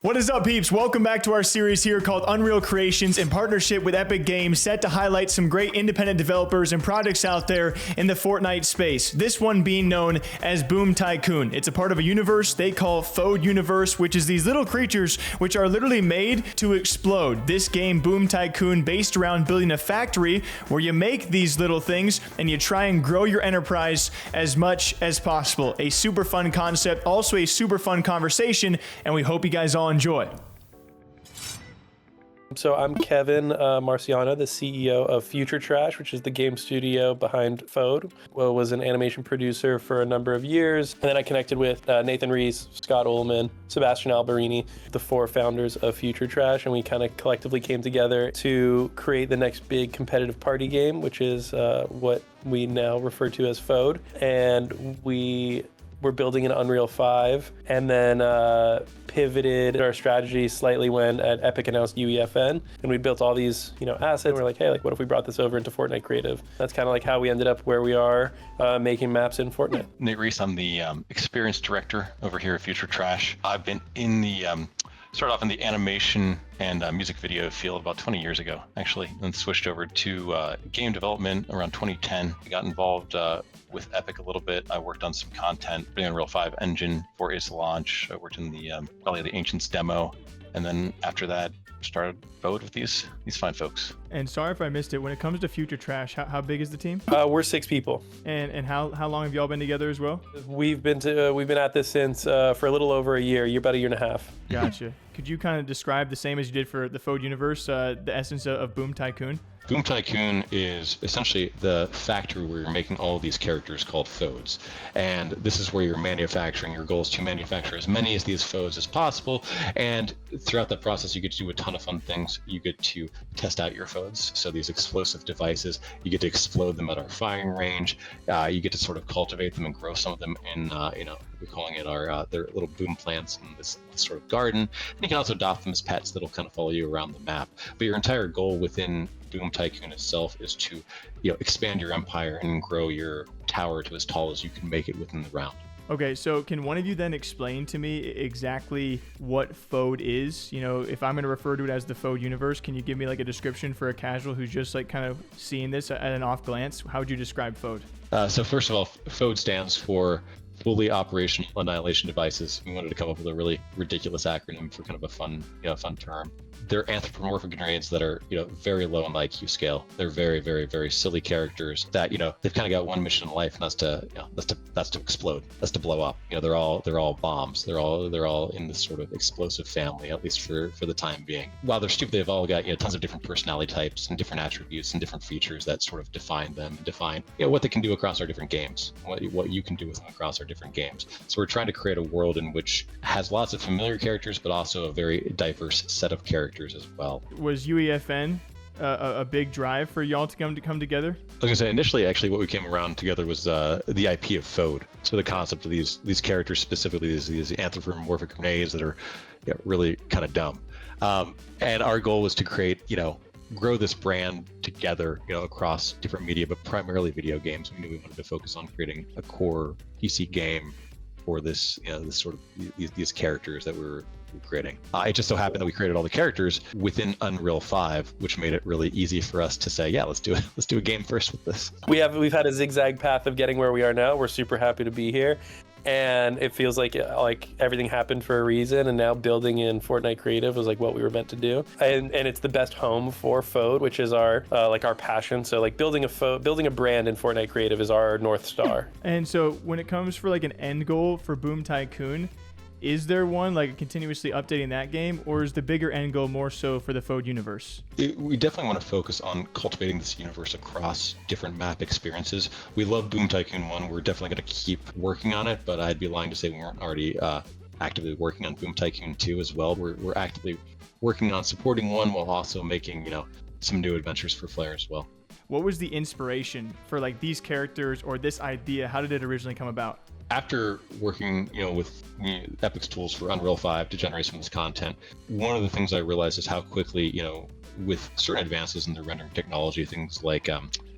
What is up, peeps? Welcome back to our series here called Unreal Creations in partnership with Epic Games, set to highlight some great independent developers and projects out there in the Fortnite space. This one being known as Boom Tycoon. It's a part of a universe they call FOAD universe, which is these little creatures which are literally made to explode. This game, Boom Tycoon, based around building a factory where you make these little things and you try and grow your enterprise as much as possible. A super fun concept, also a super fun conversation, and we hope you guys all enjoy. So I'm Kevin Marciano, the CEO of Future Trash, which is the game studio behind FOAD. Was an animation producer for a number of years. And then I connected with Nathan Reese, Scott Ullman, Sebastian Alberini, the four founders of Future Trash. And we kind of collectively came together to create the next big competitive party game, which is what we now refer to as FOAD. And we're building an Unreal 5, and then pivoted our strategy slightly when at Epic announced UEFN, and we built all these, assets. We're like, hey, what if we brought this over into Fortnite Creative? That's kind of like how we ended up where we are, making maps in Fortnite. Nate Reese, I'm the experience director over here at Future Trash. I've been in the started off in the animation and music video field about 20 years ago, actually, and switched over to game development around 2010. I got involved with Epic a little bit. I worked on some content for the Unreal 5 engine for its launch. I worked in the Valley of the Ancients demo, and then after that, started FOAD with these fine folks. And sorry if I missed it, when it comes to Future Trash, how big is the team? We're 6 people. And how long have y'all been together as well? We've been at this since for a little over a year, about a year and a half. Gotcha. Could you kind of describe the same as you did for the FOAD universe, the essence of Boom Tycoon? Boom Tycoon is essentially the factory where you're making all of these characters called FOADs. And this is where you're manufacturing. Your goal is to manufacture as many of these FOADs as possible. And throughout that process, you get to do a ton of fun things. You get to test out your FOADs. So these explosive devices, you get to explode them at our firing range. You get to sort of cultivate them and grow some of them in, we're calling it their little boom plants in this sort of garden. And you can also adopt them as pets that'll kind of follow you around the map. But your entire goal within Boom Tycoon itself is to, expand your empire and grow your tower to as tall as you can make it within the round. Okay, so can one of you then explain to me exactly what FOAD is? If I'm going to refer to it as the FOAD universe, can you give me like a description for a casual who's just like kind of seeing this at an off glance? How would you describe FOAD? So first of all, FOAD stands for Fully Operational Annihilation Devices. We wanted to come up with a really ridiculous acronym for kind of a fun term. They're anthropomorphic grenades that are, very low on the IQ scale. They're very, very, very silly characters that, they've kind of got one mission in life, and that's to explode, that's to blow up. They're all bombs. They're all in this sort of explosive family, at least for the time being. While they're stupid, they've all got tons of different personality types and different attributes and different features that sort of define them and define what they can do across our different games, what you can do with them across our different games. So we're trying to create a world in which has lots of familiar characters, but also a very diverse set of characters as well. Was UEFN a big drive for y'all to come together? I was gonna say, initially, actually, what we came around together was the IP of FOAD. So the concept of these characters, specifically these anthropomorphic grenades that are really kind of dumb. And our goal was to create, grow this brand together, across different media, but primarily video games. We knew we wanted to focus on creating a core PC game for this, this sort of these characters that we were creating. It just so happened that we created all the characters within Unreal 5, which made it really easy for us to say, let's do a game first with this. We've had a zigzag path of getting where we are now. We're super happy to be here. And it feels like everything happened for a reason, and now building in Fortnite Creative was like what we were meant to do. And it's the best home for FOAD, which is our our passion. So building a brand in Fortnite Creative is our North Star. And so when it comes for an end goal for Boom Tycoon, is there one continuously updating that game, or is the bigger end goal more so for the FOAD universe? We definitely want to focus on cultivating this universe across different map experiences. We love Boom Tycoon 1. We're definitely going to keep working on it, but I'd be lying to say we weren't already actively working on Boom Tycoon 2 as well. We're actively working on supporting 1 while also making some new adventures for Flare as well. What was the inspiration for these characters or this idea? How did it originally come about? After working, with Epic's tools for Unreal 5 to generate some of this content, one of the things I realized is how quickly, with certain advances in the rendering technology, things like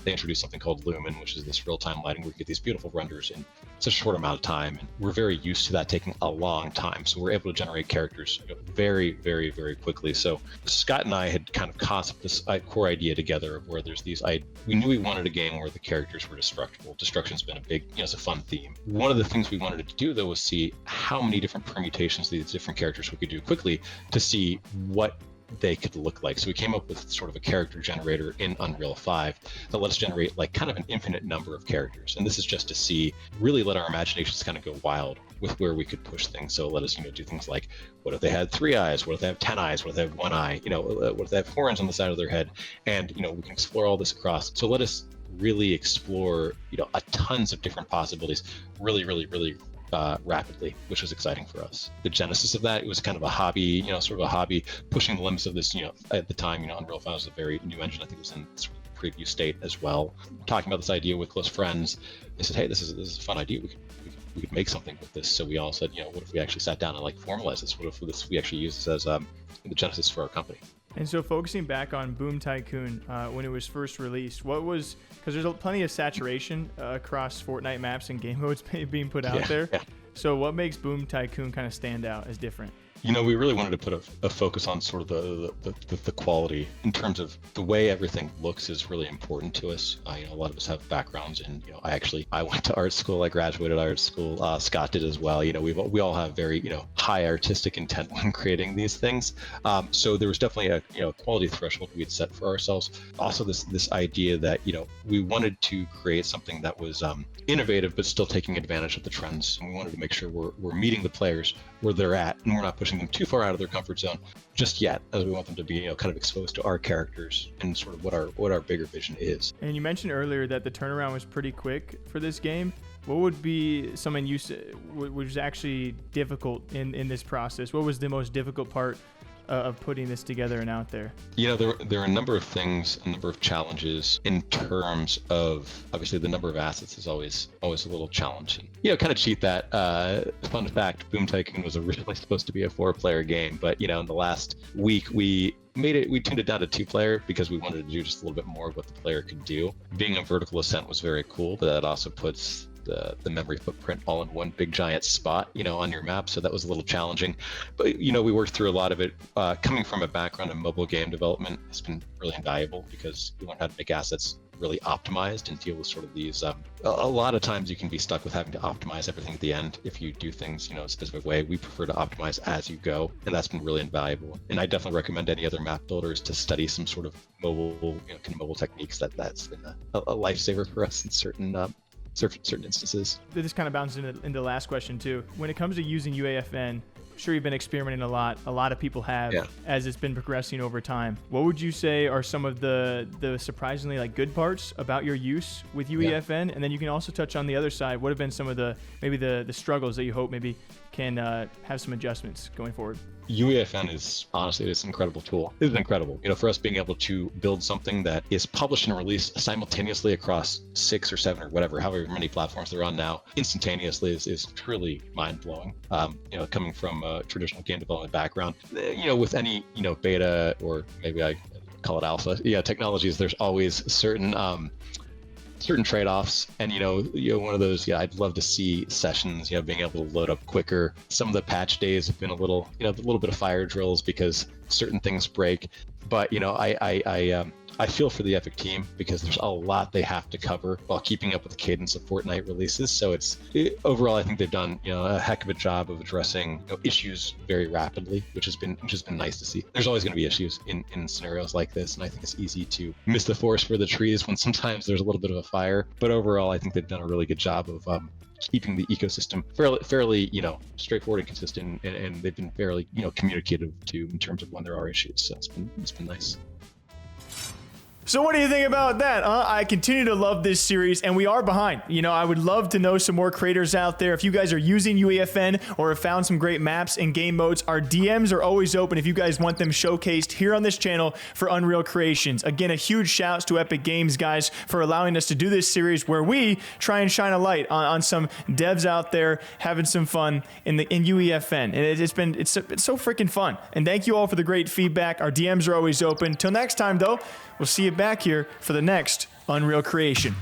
they introduced something called Lumen, which is this real-time lighting where you get these beautiful renders in such a short amount of time. And we're very used to that taking a long time. So we're able to generate characters very, very, very quickly. So Scott and I had kind of concept this core idea together of where there's we knew we wanted a game where the characters were destructible. Destruction's been a big, it's a fun theme. One of the things we wanted to do though was see how many different permutations of these different characters we could do quickly to see what they could look like. So we came up with sort of a character generator in Unreal 5 that lets us generate like kind of an infinite number of characters. And this is just to really let our imaginations kind of go wild with where we could push things. So let us, do things like, what if they had 3 eyes? What if they have 10 eyes? What if they have 1 eye? What if they have horns on the side of their head? And, we can explore all this across. So let us really explore, a tons of different possibilities really, really, really rapidly, which was exciting for us. The genesis of that, it was kind of a hobby, sort of a hobby, pushing the limits of this, at the time, Unreal 5 was a very new engine. I think it was in sort of preview state as well. Talking about this idea with close friends, they said, hey, this is a fun idea. We could make something with this. So we all said, what if we actually sat down and like formalize this? What if we actually use this as the genesis for our company? And so focusing back on Boom Tycoon, when it was first released, because there's plenty of saturation across Fortnite maps and game modes being put out there. Yeah. So what makes Boom Tycoon kind of stand out as different? We really wanted to put a focus on sort of the quality in terms of the way everything looks is really important to us. A lot of us have backgrounds in, I went to art school, I graduated art school, Scott did as well. We all have very, high artistic intent when creating these things. So there was definitely a quality threshold we'd set for ourselves. Also this idea that, we wanted to create something that was innovative, but still taking advantage of the trends. And we wanted to make sure we're meeting the players where they're at, and we're not pushing them too far out of their comfort zone just yet, as we want them to be, kind of exposed to our characters and sort of what our bigger vision is. And you mentioned earlier that the turnaround was pretty quick for this game. What would be something which was actually difficult in this process? What was the most difficult part of putting this together and out there? There are a number of things, a number of challenges in terms of, obviously the number of assets is always a little challenging. Kind of cheat that. Fun fact, Boom Tycoon was originally supposed to be a 4-player game, but in the last week we tuned it down to 2-player because we wanted to do just a little bit more of what the player could do. Being a vertical ascent was very cool, but that also puts the memory footprint all in one big giant spot, on your map. So that was a little challenging, but we worked through a lot of it. Coming from a background in mobile game development has been really invaluable because you learn how to make assets really optimized and deal with sort of these. A lot of times you can be stuck with having to optimize everything at the end if you do things, a specific way. We prefer to optimize as you go, and that's been really invaluable. And I definitely recommend any other map builders to study some sort of mobile, mobile techniques. That's been a lifesaver for us in certain instances. This kind of bounces into the last question too. When it comes to using UEFN, I'm sure you've been experimenting a lot of people have, as it's been progressing over time. What would you say are some of the surprisingly good parts about your use with UEFN? And then you can also touch on the other side. What have been some of the struggles that you hope maybe can have some adjustments going forward? UEFN is honestly, it's an incredible tool. It's incredible, for us being able to build something that is published and released simultaneously across 6 or 7 or whatever, however many platforms they're on now, instantaneously is truly mind blowing. Coming from a traditional game development background, with any, beta or maybe I call it alpha, technologies, there's always certain trade-offs, and one of those, I'd love to see sessions, being able to load up quicker. Some of the patch days have been a little bit of fire drills because certain things break, but I feel for the Epic team because there's a lot they have to cover while keeping up with the cadence of Fortnite releases. So overall, I think they've done a heck of a job of addressing issues very rapidly, which has been nice to see. There's always going to be issues in scenarios like this, and I think it's easy to miss the forest for the trees when sometimes there's a little bit of a fire. But overall, I think they've done a really good job of keeping the ecosystem fairly straightforward and consistent, and they've been fairly communicative too in terms of when there are issues. So it's been nice. So what do you think about that? I continue to love this series, and we are behind. I would love to know some more creators out there. If you guys are using UEFN or have found some great maps and game modes, our DMs are always open if you guys want them showcased here on this channel for Unreal Creations. Again, a huge shouts to Epic Games, guys, for allowing us to do this series where we try and shine a light on some devs out there having some fun in UEFN. And it's so freaking fun. And thank you all for the great feedback. Our DMs are always open. Till next time, though, we'll see you back here for the next Unreal Creation.